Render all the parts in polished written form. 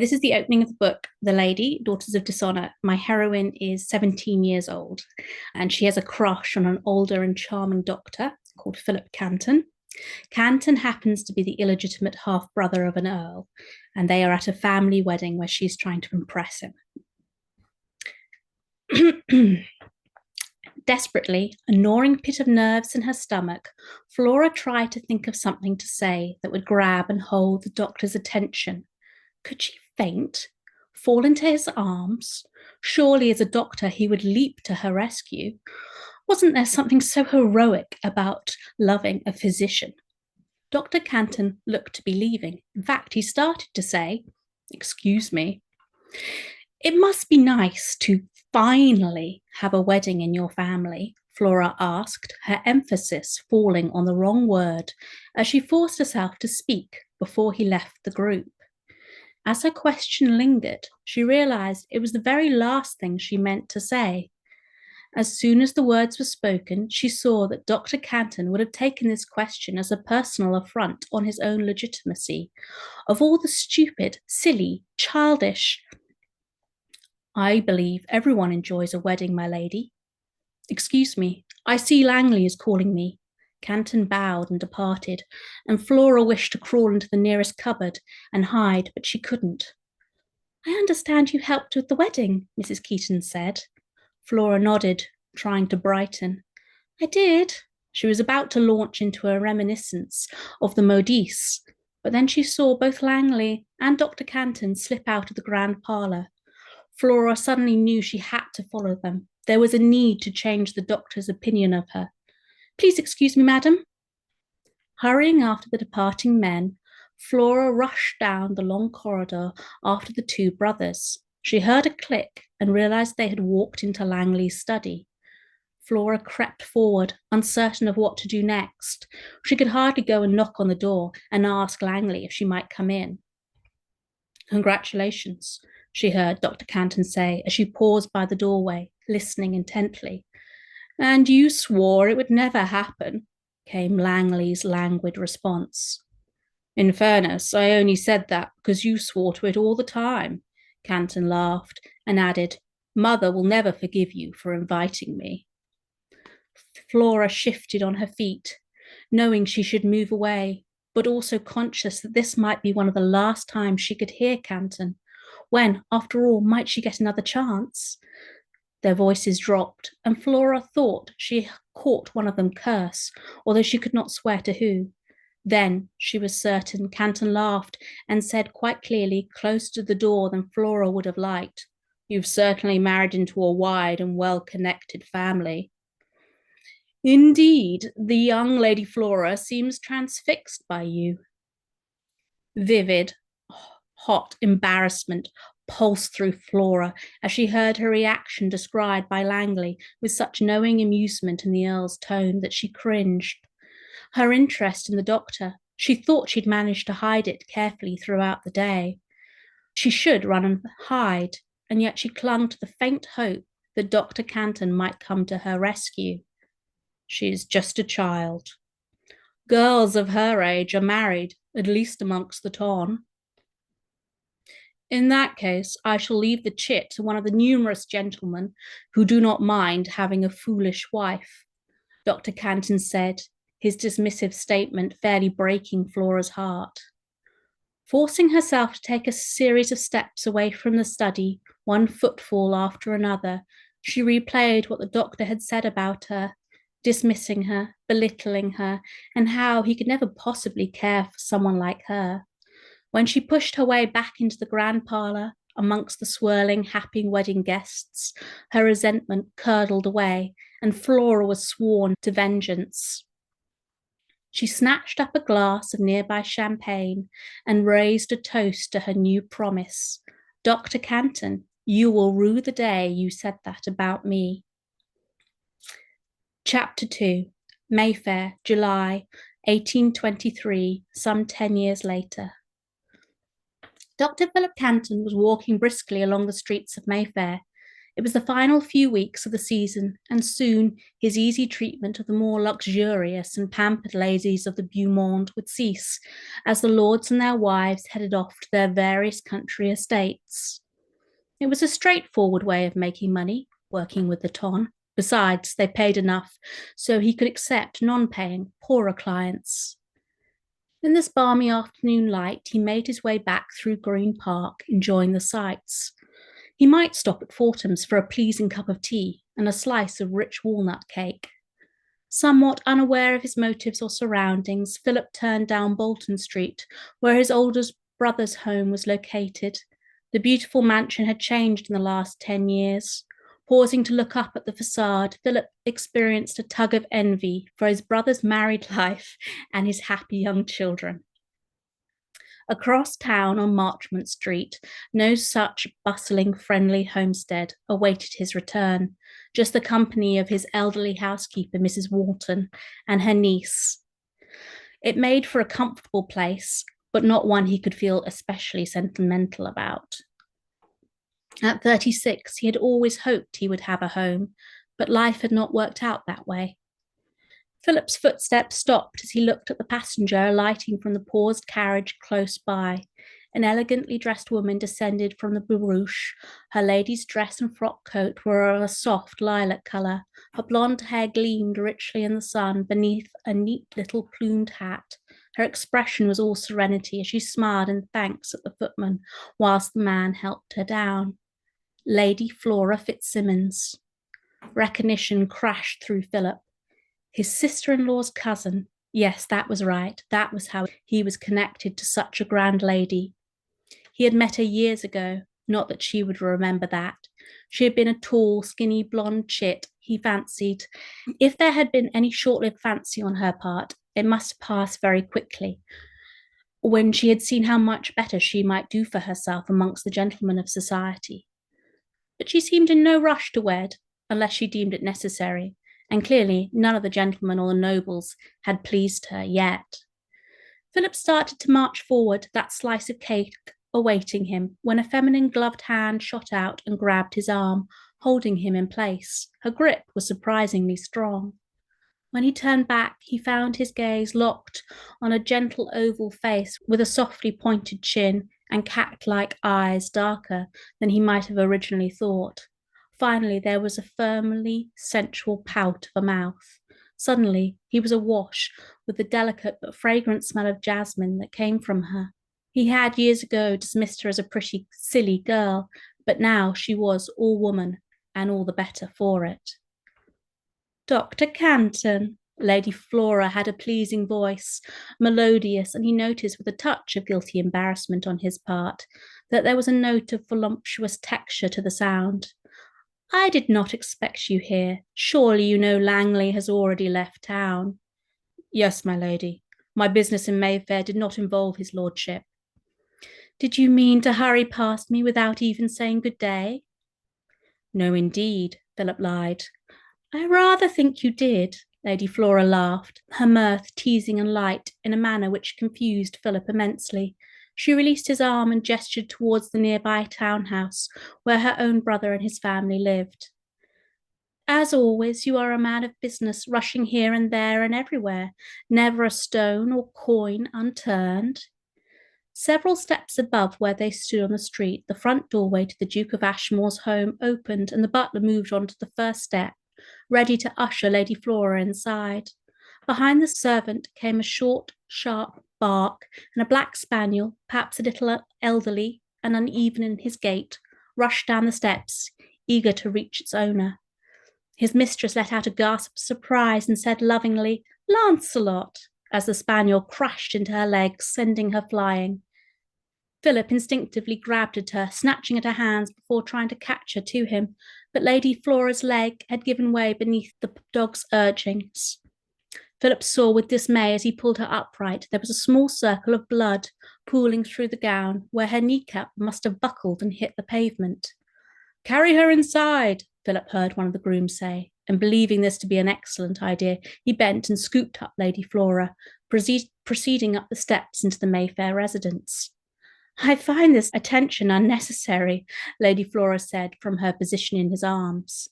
This is the opening of the book, The Lady, Daughters of Dishonor. My heroine is 17 years old, and she has a crush on an older and charming doctor called Philip Caton. Caton happens to be the illegitimate half-brother of an earl, and they are at a family wedding where she's trying to impress him. Desperately, a gnawing pit of nerves in her stomach, Flora tried to think of something to say that would grab and hold the doctor's attention. Could she faint? Fall into his arms? Surely, as a doctor, he would leap to her rescue. Wasn't there something so heroic about loving a physician? Dr. Caton looked to be leaving. In fact, he started to say, "Excuse me. It must be nice to finally have a wedding in your family," Flora asked, her emphasis falling on the wrong word as she forced herself to speak before he left the group. As her question lingered, she realized it was the very last thing she meant to say. As soon as the words were spoken, she saw that Dr. Caton would have taken this question as a personal affront on his own legitimacy. Of all the stupid, silly, childish... "I believe everyone enjoys a wedding, my lady." "Excuse me, I see Langley is calling me." Caton bowed and departed, and Flora wished to crawl into the nearest cupboard and hide, but she couldn't. "I understand you helped with the wedding," Mrs. Caton said. Flora nodded, trying to brighten. "I did." She was about to launch into a reminiscence of the modiste, but then she saw both Langley and Dr. Caton slip out of the grand parlour. Flora suddenly knew she had to follow them. There was a need to change the doctor's opinion of her. "Please excuse me, madam." Hurrying after the departing men, Flora rushed down the long corridor after the two brothers. She heard a click and realized they had walked into Langley's study. Flora crept forward, uncertain of what to do next. She could hardly go and knock on the door and ask Langley if she might come in. "Congratulations," she heard Dr. Caton say as she paused by the doorway, listening intently. "And you swore it would never happen," came Langley's languid response. "In fairness, I only said that because you swore to it all the time," Caton laughed and added, "Mother will never forgive you for inviting me." Flora shifted on her feet, knowing she should move away, but also conscious that this might be one of the last times she could hear Caton. When, after all, might she get another chance? Their voices dropped, and Flora thought she caught one of them curse, although she could not swear to who. Then she was certain Caton laughed and said quite clearly, closer to the door than Flora would have liked, "You've certainly married into a wide and well-connected family." "Indeed, the young Lady Flora seems transfixed by you." Vivid, hot embarrassment pulsed through Flora as she heard her reaction described by Langley with such knowing amusement in the Earl's tone that she cringed. Her interest in the doctor, she thought she'd managed to hide it carefully throughout the day. She should run and hide, and yet she clung to the faint hope that Dr. Caton might come to her rescue. She's just a child. Girls of her age are married, at least amongst the ton. In that case, I shall leave the chit to one of the numerous gentlemen who do not mind having a foolish wife," Dr. Caton said, his dismissive statement fairly breaking Flora's heart. Forcing herself to take a series of steps away from the study, one footfall after another, she replayed what the doctor had said about her, dismissing her, belittling her, and how he could never possibly care for someone like her. When she pushed her way back into the grand parlour, amongst the swirling, happy wedding guests, her resentment curdled away, and Flora was sworn to vengeance. She snatched up a glass of nearby champagne and raised a toast to her new promise. "Dr. Caton, you will rue the day you said that about me." Chapter 2, Mayfair, July 1823, some 10 years later. Dr. Philip Caton was walking briskly along the streets of Mayfair. It was the final few weeks of the season, and soon his easy treatment of the more luxurious and pampered ladies of the Beau Monde would cease, as the lords and their wives headed off to their various country estates. It was a straightforward way of making money, working with the ton. Besides, they paid enough so he could accept non-paying, poorer clients. In this balmy afternoon light, he made his way back through Green Park, enjoying the sights. He might stop at Fortham's for a pleasing cup of tea and a slice of rich walnut cake. Somewhat unaware of his motives or surroundings, Philip turned down Bolton Street, where his oldest brother's home was located. The beautiful mansion had changed in the last 10 years. Pausing to look up at the facade, Philip experienced a tug of envy for his brother's married life and his happy young children. Across town on Marchmont Street, no such bustling, friendly homestead awaited his return, just the company of his elderly housekeeper, Mrs. Wharton, and her niece. It made for a comfortable place, but not one he could feel especially sentimental about. At 36, he had always hoped he would have a home, but life had not worked out that way. Philip's footsteps stopped as he looked at the passenger alighting from the paused carriage close by. An elegantly dressed woman descended from the barouche. Her lady's dress and frock coat were of a soft lilac colour. Her blonde hair gleamed richly in the sun beneath a neat little plumed hat. Her expression was all serenity as she smiled in thanks at the footman, whilst the man helped her down. Lady Flora Fitzsimmons. Recognition crashed through Philip. His sister-in-law's cousin. Yes, that was right. That was how he was connected to such a grand lady. He had met her years ago, not that she would remember that. She had been a tall, skinny, blonde chit, he fancied. If there had been any short-lived fancy on her part, it must pass very quickly, when she had seen how much better she might do for herself amongst the gentlemen of society. But she seemed in no rush to wed, unless she deemed it necessary, and clearly none of the gentlemen or the nobles had pleased her yet. Philip started to march forward, that slice of cake awaiting him, when a feminine gloved hand shot out and grabbed his arm, holding him in place. Her grip was surprisingly strong. When he turned back, he found his gaze locked on a gentle oval face with a softly pointed chin and cat-like eyes darker than he might have originally thought. Finally, there was a firmly sensual pout of a mouth. Suddenly, he was awash with the delicate but fragrant smell of jasmine that came from her. He had years ago dismissed her as a pretty, silly girl, but now she was all woman, and all the better for it. Doctor Caton. Lady Flora had a pleasing voice, melodious, and he noticed with a touch of guilty embarrassment on his part that there was a note of voluptuous texture to the sound. I did not expect you here. Surely you know Langley has already left town. Yes, my lady. My business in Mayfair did not involve his lordship. Did you mean to hurry past me without even saying good day? No, indeed, Philip lied. I rather think you did. Lady Flora laughed, her mirth teasing and light in a manner which confused Philip immensely. She released his arm and gestured towards the nearby townhouse where her own brother and his family lived. As always, you are a man of business, rushing here and there and everywhere, never a stone or coin unturned. Several steps above where they stood on the street, the front doorway to the Duke of Ashmore's home opened, and the butler moved on to the first step, ready to usher Lady Flora inside. Behind the servant came a short, sharp bark, and a black spaniel, perhaps a little elderly and uneven in his gait, rushed down the steps, eager to reach its owner. His mistress let out a gasp of surprise and said lovingly, "Lancelot," as the spaniel crashed into her legs, sending her flying. Philip instinctively grabbed at her, snatching at her hands before trying to catch her to him, but Lady Flora's leg had given way beneath the dog's urgings. Philip saw with dismay as he pulled her upright there was a small circle of blood pooling through the gown, where her kneecap must have buckled and hit the pavement. "Carry her inside," Philip heard one of the grooms say, and believing this to be an excellent idea, he bent and scooped up Lady Flora, proceeding up the steps into the Mayfair residence. I find this attention unnecessary, Lady Flora said from her position in his arms.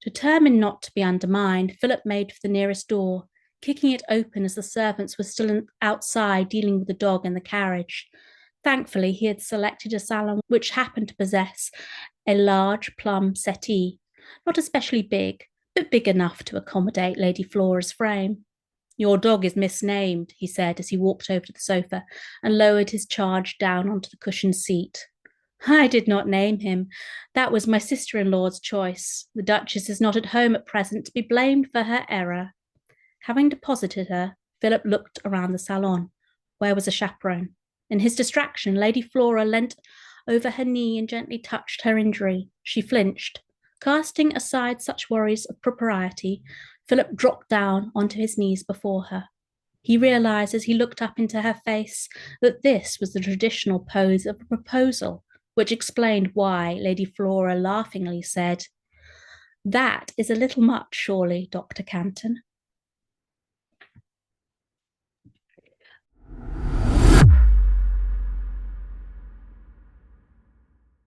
Determined not to be undermined, Philip made for the nearest door, kicking it open as the servants were still outside dealing with the dog and the carriage. Thankfully, he had selected a salon which happened to possess a large plum settee, not especially big, but big enough to accommodate Lady Flora's frame. Your dog is misnamed, he said as he walked over to the sofa and lowered his charge down onto the cushioned seat. I did not name him. That was my sister-in-law's choice. The Duchess is not at home at present to be blamed for her error. Having deposited her, Philip looked around the salon. Where was a chaperone? In his distraction, Lady Flora leant over her knee and gently touched her injury. She flinched. Casting aside such worries of propriety, Philip dropped down onto his knees before her. He realized as he looked up into her face that this was the traditional pose of a proposal, which explained why Lady Flora laughingly said, "That is a little much, surely, Dr. Caton."